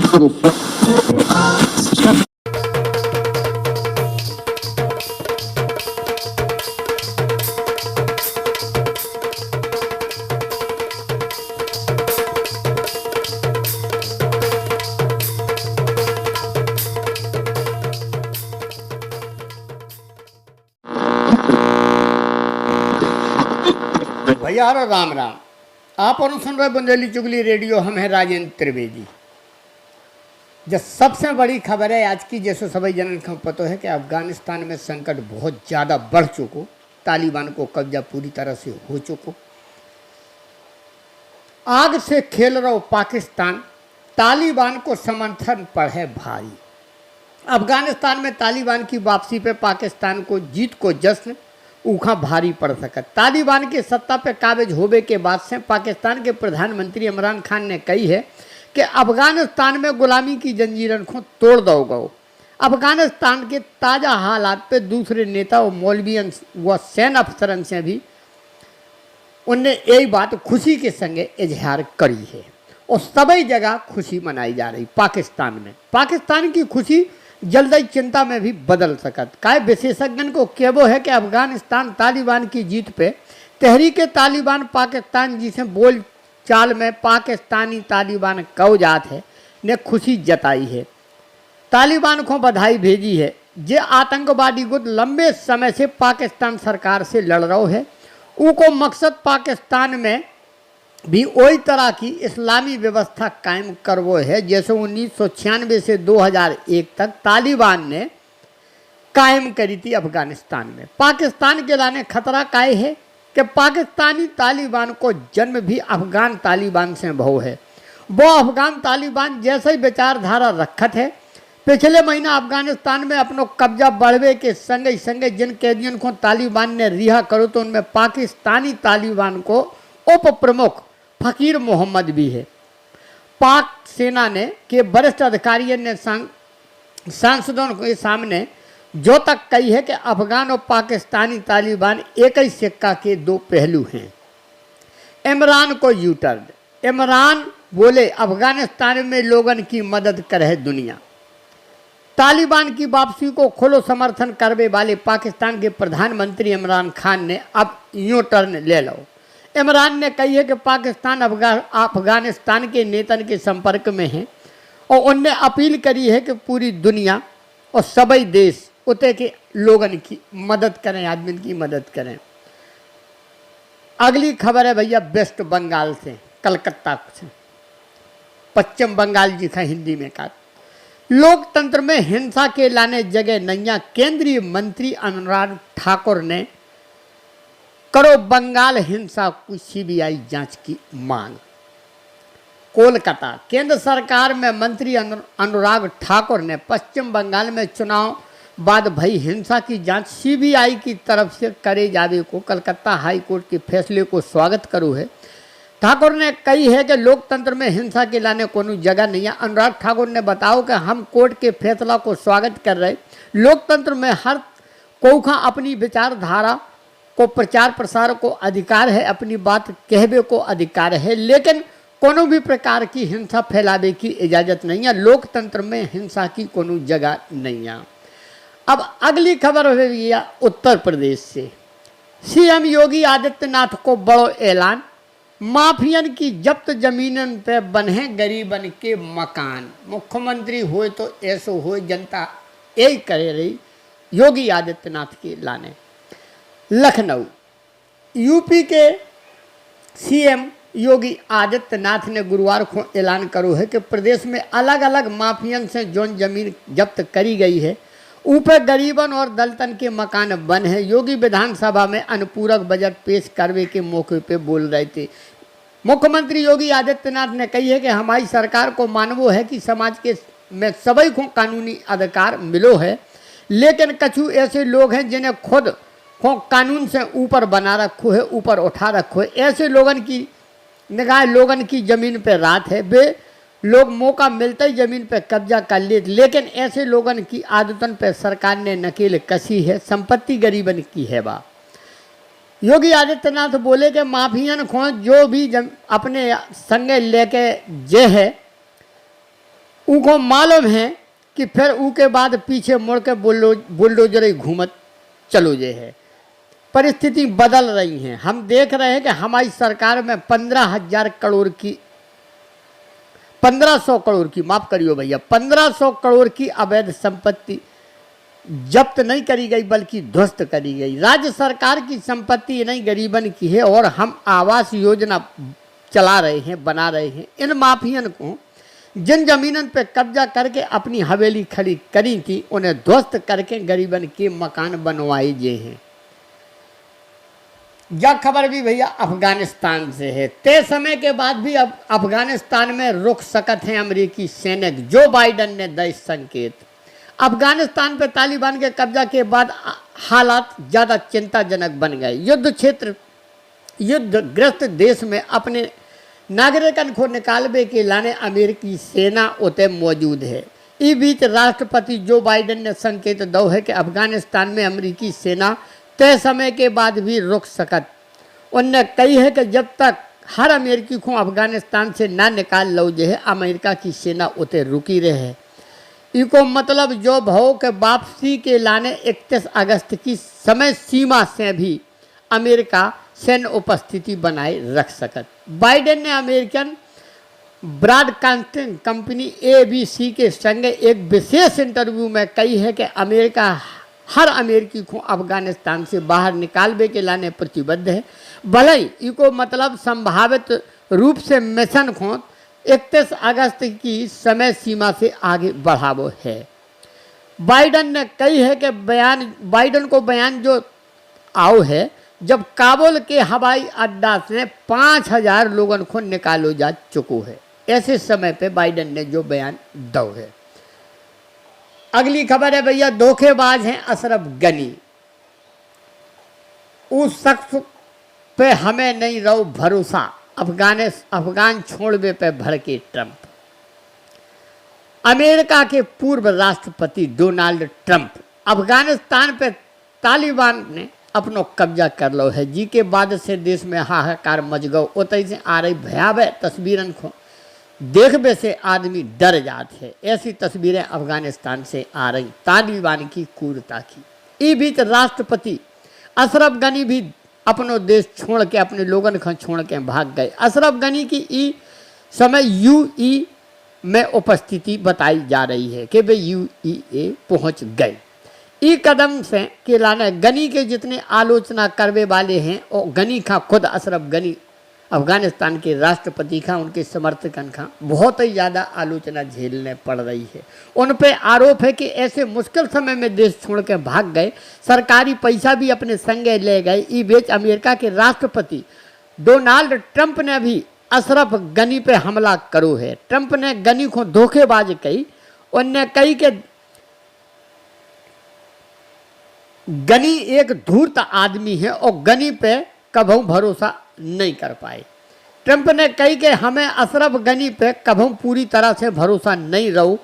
भैया राम राम। आप और सुन रहे बुंदेली चुगली रेडियो। हम हैं राजेंद्र त्रिवेदी। जो सबसे बड़ी खबर है आज की, जैसे सभी जनन को पता है कि अफगानिस्तान में संकट बहुत ज़्यादा बढ़ चुको, तालिबान को कब्जा पूरी तरह से हो चुको। आग से खेल रहा पाकिस्तान तालिबान को समर्थन पर है भारी। अफगानिस्तान में तालिबान की वापसी पे पाकिस्तान को जीत को जश्न ऊखा भारी पड़ सका। तालिबान के सत्ता पे काबिज होने के बाद से पाकिस्तान के प्रधानमंत्री इमरान खान ने कही है कि अफगानिस्तान में गुलामी की जंजीरन को तोड़ दोगे। अफगानिस्तान के ताज़ा हालात पे दूसरे नेता और मौलवियन व सैन्य अफसरन से भी उनने यही बात खुशी के संगे इजहार करी है और सभी जगह खुशी मनाई जा रही। पाकिस्तान में पाकिस्तान की खुशी जल्द ही चिंता में भी बदल सकत। काय विशेषज्ञ को कहवो है कि अफगानिस्तान तालिबान की जीत पे तहरीक तालिबान पाकिस्तान, जिसे बोल चाल में पाकिस्तानी तालिबान कहो जात है, ने खुशी जताई है, तालिबान को बधाई भेजी है। जे आतंकवादी गुट लंबे समय से पाकिस्तान सरकार से लड़ रहा है, उनको मकसद पाकिस्तान में भी वही तरह की इस्लामी व्यवस्था कायम करवो है जैसे 1996 से 2001 तक तालिबान ने कायम करी थी अफगानिस्तान में। पाकिस्तान के लाने खतरा काय है कि पाकिस्तानी तालिबान को जन्म भी अफगान तालिबान से भव है। वो अफगान तालिबान जैसे ही विचारधारा रखत है। पिछले महीना अफगानिस्तान में अपनो कब्जा बढ़वे के संगे संगे जिन कैदियों को तालिबान ने रिहा करो तो उनमें पाकिस्तानी तालिबान को उप प्रमुख फकीर मोहम्मद भी है। पाक सेना ने के वरिष्ठ अधिकारियों ने सांसदों के सामने जो तक कही है कि अफगान और पाकिस्तानी तालिबान एक ही सिक्का के दो पहलू हैं। इमरान को यूटर्न। इमरान बोले अफगानिस्तान में लोगन की मदद करे दुनिया। तालिबान की वापसी को खुलो समर्थन करने वाले पाकिस्तान के प्रधानमंत्री इमरान खान ने अब यूं टर्न ले लो। इमरान ने कही है कि पाकिस्तान अफगानिस्तान के नेतन के संपर्क में है और उनने अपील करी है कि पूरी दुनिया और सभी देश उते के लोगन की मदद करें, आदमी की मदद करें। अगली खबर है भैया वेस्ट बंगाल से, कलकत्ता से, पश्चिम बंगाल जी का हिंदी में कहा। लोकतंत्र में हिंसा के लाने जगह नैया, केंद्रीय मंत्री अनुराग ठाकुर ने करो बंगाल हिंसा की सीबीआई जांच की मांग। कोलकाता, केंद्र सरकार में मंत्री अनुराग ठाकुर ने पश्चिम बंगाल में चुनाव बाद भई हिंसा की जांच सीबीआई की तरफ से करे जावे को कलकत्ता हाई कोर्ट के फैसले को स्वागत करो है। ठाकुर ने कही है कि लोकतंत्र में हिंसा के लाने कोनो जगह नहीं है। अनुराग ठाकुर ने बताओ कि हम कोर्ट के फैसला को स्वागत कर रहे। लोकतंत्र में हर कोखा अपनी विचारधारा को प्रचार प्रसार को अधिकार है, अपनी बात कहवे को अधिकार है, लेकिन कोनो भी प्रकार की हिंसा फैलावे की इजाज़त नहीं है। लोकतंत्र में हिंसा की कोनो जगह नहीं है। अब अगली खबर है भैया उत्तर प्रदेश से। सीएम योगी आदित्यनाथ को बड़ो ऐलान, माफियन की जब्त जमीनन पे बने गरीबन के मकान। मुख्यमंत्री होए तो ऐसो होए, जनता यही करे रही योगी आदित्यनाथ के लाने। लखनऊ, यूपी के सीएम योगी आदित्यनाथ ने गुरुवार को ऐलान करो है कि प्रदेश में अलग अलग माफियन से जोन जमीन जब्त करी गई है ऊपर गरीबन और दलितन के मकान बन है। योगी विधानसभा में अनुपूरक बजट पेश करने के मौके पे बोल रहे थे। मुख्यमंत्री योगी आदित्यनाथ ने कही है कि हमारी सरकार को मानवो है कि समाज के में सभी को कानूनी अधिकार मिलो है, लेकिन कछु ऐसे लोग हैं जिन्हें खुद को कानून से ऊपर बना रखो है, ऊपर उठा रखो है। ऐसे लोगन की निगाह लोगन की ज़मीन पे रात है। वे लोग मौका मिलते ही ज़मीन पे कब्जा कर ले, लेकिन ऐसे लोगन की आदतन पे सरकार ने नकेल कसी है। संपत्ति गरीबन की है बा। योगी आदित्यनाथ बोले कि माफियन को जो भी अपने संगे लेके जे है उनको मालूम है कि फिर उसके बाद पीछे मुड़ के बुलडोजर घूमत चलो जे है। परिस्थिति बदल रही हैं। हम देख रहे हैं कि हमारी सरकार में 15,000 करोड़ की 1500 करोड़ की, माफ करियो भैया, 1500 करोड़ की अवैध संपत्ति जब्त नहीं करी गई बल्कि ध्वस्त करी गई। राज्य सरकार की संपत्ति नहीं गरीबन की है और हम आवास योजना चला रहे हैं, बना रहे हैं। इन माफियन को जिन जमीनन पे कब्जा करके अपनी हवेली खड़ी करी थी उन्हें ध्वस्त करके गरीबन के मकान बनवाए गए हैं। यह खबर भी भैया अफगानिस्तान से है। तय समय के बाद भी अब अफगानिस्तान में रुक सकते हैं अमेरिकी सैनिक, जो बाइडन ने दिए संकेत। अफगानिस्तान पर तालिबान के कब्जा के बाद हालात ज़्यादा चिंताजनक बन गए। युद्धग्रस्त देश में अपने नागरिकन को निकालने के लाने अमेरिकी सेना उते मौजूद है। इस बीच राष्ट्रपति जो बाइडन ने संकेत दो है कि अफगानिस्तान में अमेरिकी सेना तय समय के बाद भी रुक सकत। उनने कही है कि जब तक हर अमेरिकी को अफगानिस्तान से ना निकाल लो जो है अमेरिका की सेना उते रुकी रहे। इको मतलब जो भाव के वापसी के लाने 31 अगस्त की समय सीमा से भी अमेरिका सैन्य उपस्थिति बनाए रख सकत। बाइडेन ने अमेरिकन ब्रॉडकास्टिंग कंपनी ABC के संग एक विशेष इंटरव्यू में कही है कि अमेरिका हर अमेरिकी को अफगानिस्तान से बाहर निकालने के लाने प्रतिबद्ध है, भले ही इको मतलब संभावित रूप से मिशन को 31 अगस्त की समय सीमा से आगे बढ़ावो है। बाइडन ने कही है कि बाइडन को बयान जो आओ है जब काबुल के हवाई अड्डा से 5,000 लोगों को निकालो जा चुको है। ऐसे समय पे बाइडन ने जो बयान दो है। अगली खबर है भैया, धोखेबाज हैं अशरफ गनी। उस शख्स पे हमें नहीं रहो भरोसा, अफगान छोड़ने पे भड़के ट्रंप। अमेरिका के पूर्व राष्ट्रपति डोनाल्ड ट्रंप अफगानिस्तान पे तालिबान ने अपनो कब्जा कर लो है जी के बाद से देश में हाहाकार मच गो। उतई से आ रही भयावह तस्वीरन को देखने से आदमी डर जाते हैं। ऐसी तस्वीरें अफगानिस्तान से आ रही तालिबान की क्रूरता की। इस बीच राष्ट्रपति अशरफ गनी भी अपनो देश छोड़ के अपने लोगन को छोड़ के भाग गए। अशरफ गनी की ई समय UAE में उपस्थिति बताई जा रही है कि वे UAE पहुंच गए। ई कदम से के लाने गनी के जितने आलोचना करने वाले हैं और गनी का खुद अशरफ गनी अफगानिस्तान के राष्ट्रपति का उनके समर्थकन का बहुत ही ज़्यादा आलोचना झेलने पड़ रही है। उन पे आरोप है कि ऐसे मुश्किल समय में देश छोड़ के भाग गए, सरकारी पैसा भी अपने संगे ले गए। इस बीच अमेरिका के राष्ट्रपति डोनाल्ड ट्रंप ने भी अशरफ गनी पे हमला करो है। ट्रंप ने गनी को धोखेबाज कही। उनने कही कि गनी एक धूर्त आदमी है और गनी पे कभी भरोसा नहीं कर पाए। ट्रंप ने कही कि हमें अशरफ गनी पे कभी पूरी तरह से भरोसा नहीं रहो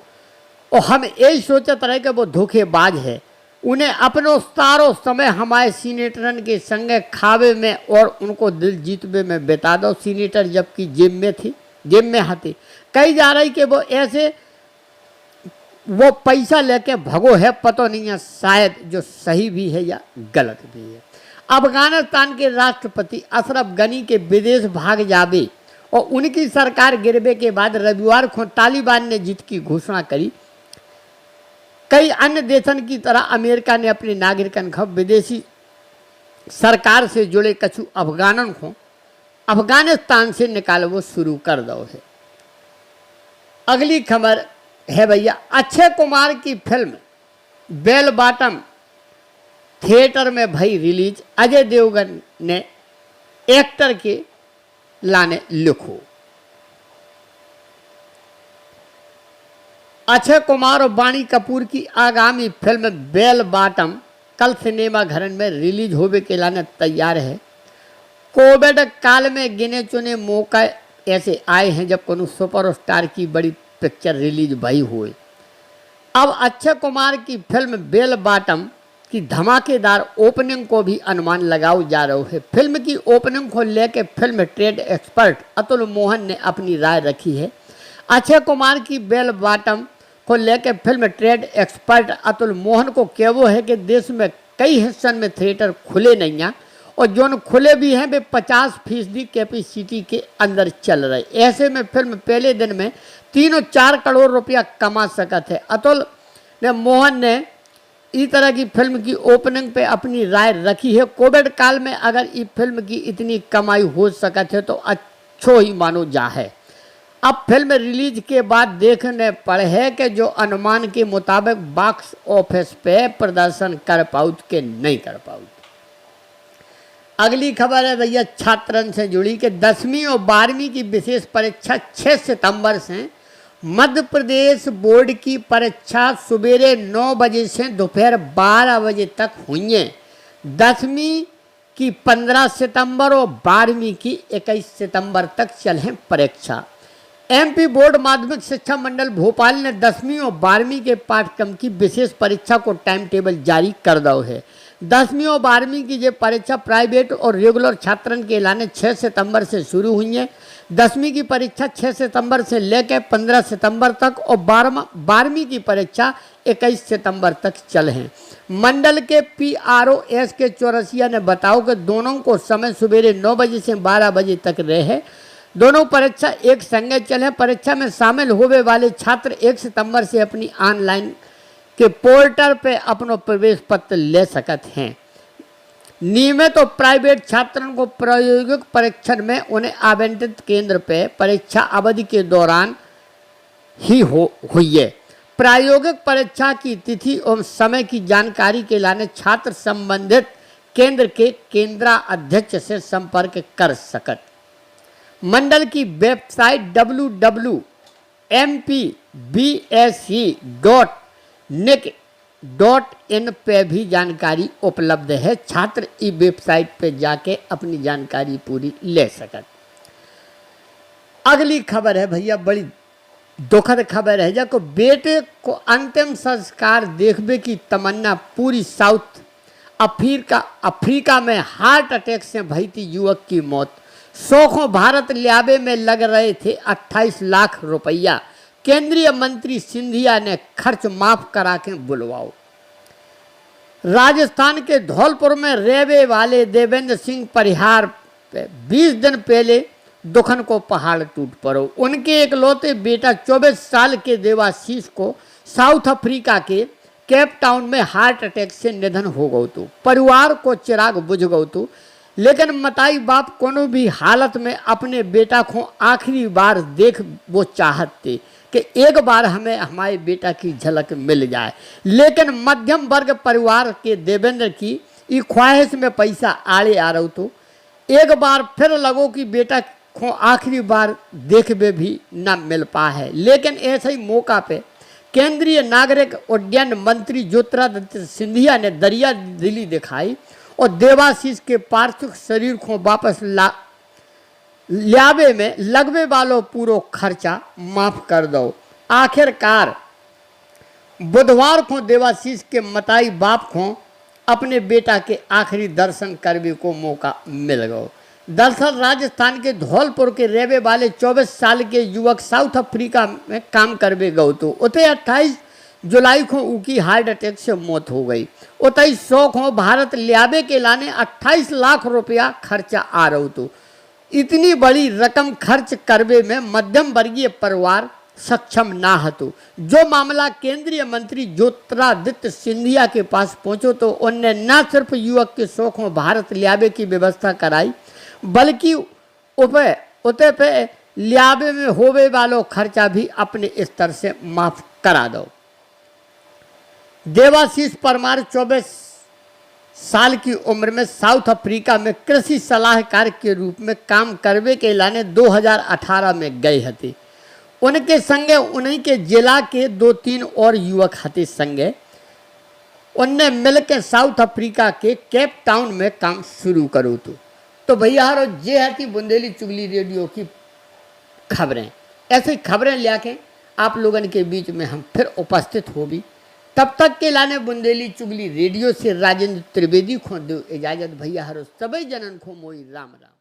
और हम यही सोचते रहे कि वो धोखेबाज है। उन्हें अपनो सारो समय हमारे सीनेटरन के संगे खावे में और उनको दिल जीतने में बिता दो। सीनेटर जबकि जेब में हती कही जा रही कि वो ऐसे वो पैसा लेके भगो है, पता नहीं है शायद जो सही भी है या गलत भी है। अफगानिस्तान के राष्ट्रपति अशरफ गनी के विदेश भाग जावे और उनकी सरकार गिरवे के बाद रविवार को तालिबान ने जीत की घोषणा करी। कई अन्य देशन की तरह अमेरिका ने अपने नागरिकन को विदेशी सरकार से जुड़े कछु अफगानन को अफगानिस्तान से निकालना शुरू कर दो है। अगली खबर है भैया, अक्षय कुमार की फिल्म बेल बॉटम थिएटर में भई रिलीज। अजय देवगन ने एक्टर के लाने लिखो। अक्षय कुमार और वाणी कपूर की आगामी फिल्म बेल बॉटम कल सिनेमा घर में रिलीज होने के लाने तैयार है। कोविड काल में गिने चुने मौका ऐसे आए हैं जब कोनो सुपरस्टार की बड़ी पिक्चर रिलीज भई हुई। अब अक्षय कुमार की फिल्म बेल बॉटम की धमाकेदार ओपनिंग को भी अनुमान लगाओ जा रहा है। फिल्म की ओपनिंग को लेकर film trade expert Atul Mohan ने अपनी राय रखी है। अक्षय कुमार की बेल बॉटम को लेकर film trade expert Atul Mohan को कहवो है कि देश में कई हिस्सों में थिएटर खुले नहीं हैं और जो खुले भी हैं वे 50% कैपेसिटी के अंदर चल रहे। ऐसे में फिल्म पहले दिन में 3-4 करोड़ रुपया कमा सका थे। अतुल ने मोहन ने इस तरह की फिल्म की ओपनिंग पे अपनी राय रखी है। कोविड काल में अगर इस फिल्म की इतनी कमाई हो सका थे तो अच्छो ही मानो जा है। अब फिल्म रिलीज के बाद देखने पड़े है कि जो अनुमान के मुताबिक बॉक्स ऑफिस पे प्रदर्शन कर पाऊ कि नहीं कर पाऊ। अगली खबर है भैया छात्रन से जुड़ी कि 10वीं और 12वीं की विशेष परीक्षा 6 सितंबर से। मध्य प्रदेश बोर्ड की परीक्षा सवेरे 9 बजे से दोपहर 12 बजे तक हुई है। 10वीं की 15 सितंबर और 12वीं की 21 सितंबर तक चले परीक्षा। एमपी बोर्ड माध्यमिक शिक्षा मंडल भोपाल ने 10वीं और 12वीं के पाठ्यक्रम की विशेष परीक्षा को टाइम टेबल जारी कर दो है। 10वीं और 12वीं की ये परीक्षा प्राइवेट और रेगुलर छात्रन के लाने 6 सितंबर से शुरू हुई है। 10वीं की परीक्षा 6 सितंबर से लेकर 15 सितंबर तक और 12वीं की परीक्षा 21 सितंबर तक चल हैं। मंडल के PROS के चौरसिया ने बताओ कि दोनों को समय सवेरे 9 बजे से 12 बजे तक रहे। दोनों परीक्षा एक संगे चले। परीक्षा में शामिल होने वाले छात्र 1 सितंबर से अपनी ऑनलाइन के पोर्टल पे अपना प्रवेश पत्र ले सकते हैं। नियमित और प्राइवेट छात्रों को प्रायोगिक परीक्षण में उन्हें आवंटित केंद्र पे परीक्षा अवधि के दौरान ही हुई है। प्रायोगिक परीक्षा की तिथि एवं समय की जानकारी के लाने छात्र संबंधित केंद्र के केंद्राध्यक्ष से संपर्क कर सकते। मंडल की वेबसाइट www.mpbse.nic.in पे भी जानकारी उपलब्ध है। छात्र इस वेबसाइट पे जाके अपनी जानकारी पूरी ले सकते। अगली खबर है भैया बड़ी दुखद खबर है। जब बेटे को अंतिम संस्कार देखने की तमन्ना पूरी साउथ अफ्रीका में हार्ट अटैक से भई थी युवक की मौत। शोखों भारत ल्याबे में लग रहे थे 28 लाख रुपया। केंद्रीय मंत्री सिंधिया ने खर्च माफ करा के बुलवाओ। राजस्थान के धौलपुर में रहने वाले देवेंद्र सिंह परिहार पे 20 दिन पहले दुखन को पहाड़ टूट पड़ो। उनके इकलौते बेटा 24 साल के देवाशीष को साउथ अफ्रीका के केप टाउन में हार्ट अटैक से निधन हो गयो तो परिवार को चिराग बुझ गयो तो। लेकिन मताई बाप कोनो भी हालत में अपने बेटा को आखिरी बार देख वो चाहते कि एक बार हमें हमारे बेटा की झलक मिल जाए। लेकिन मध्यम वर्ग परिवार के देवेंद्र की ये ख्वाहिश में पैसा आड़े आ रहा तो एक बार फिर लगो कि बेटा को आखिरी बार देखबे भी न मिल पा है। लेकिन ऐसे ही मौका पे केंद्रीय नागरिक उड्डयन मंत्री ज्योतिरादित्य सिंधिया ने दरिया दिली दिखाई और देवाशीष के पार्थिव शरीर को वापस ल्याबे में लगने वालों पूरा खर्चा माफ कर दो। आखिरकार बुधवार को देवाशीष के मताई बाप को अपने बेटा के आखिरी दर्शन करने को मौका मिल गया। दरअसल राजस्थान के धौलपुर के रहने वाले 24 साल के युवक साउथ अफ्रीका में काम करवे गए तो उते 28 जुलाई को उनकी हार्ट अटैक से मौत हो गई। उतई शौक हो भारत ल्याबे के लाने 28 लाख रुपया खर्चा आ रहा तो इतनी बड़ी रकम खर्च करवे में मध्यम वर्गीय परिवार सक्षम ना हतो। जो मामला केंद्रीय मंत्री ज्योतिरादित्य सिंधिया के पास पहुंचो तो उनने न सिर्फ युवक के शौक में भारत ल्याबे की व्यवस्था कराई बल्कि उते पे ल्याबे में होवे वालों खर्चा भी अपने स्तर से माफ करा दो। देवाशीष परमार 24 साल की उम्र में साउथ अफ्रीका में कृषि सलाहकार के रूप में काम करवे के लाने 2018 में गए थे। उनके संगे उन्हीं के जिला के 2-3 और युवक हते संगे उनने मिलकर साउथ अफ्रीका के केप टाउन में काम शुरू करो तो भैया ये है बुंदेली चुगली रेडियो की खबरें। ऐसी खबरें लेके आप लोगों के बीच में हम फिर उपस्थित हो भी। तब तक के लाने बुंदेली चुगली रेडियो से राजेंद्र त्रिवेदी को दो इजाजत। भैया सभी जनन को मोई राम राम।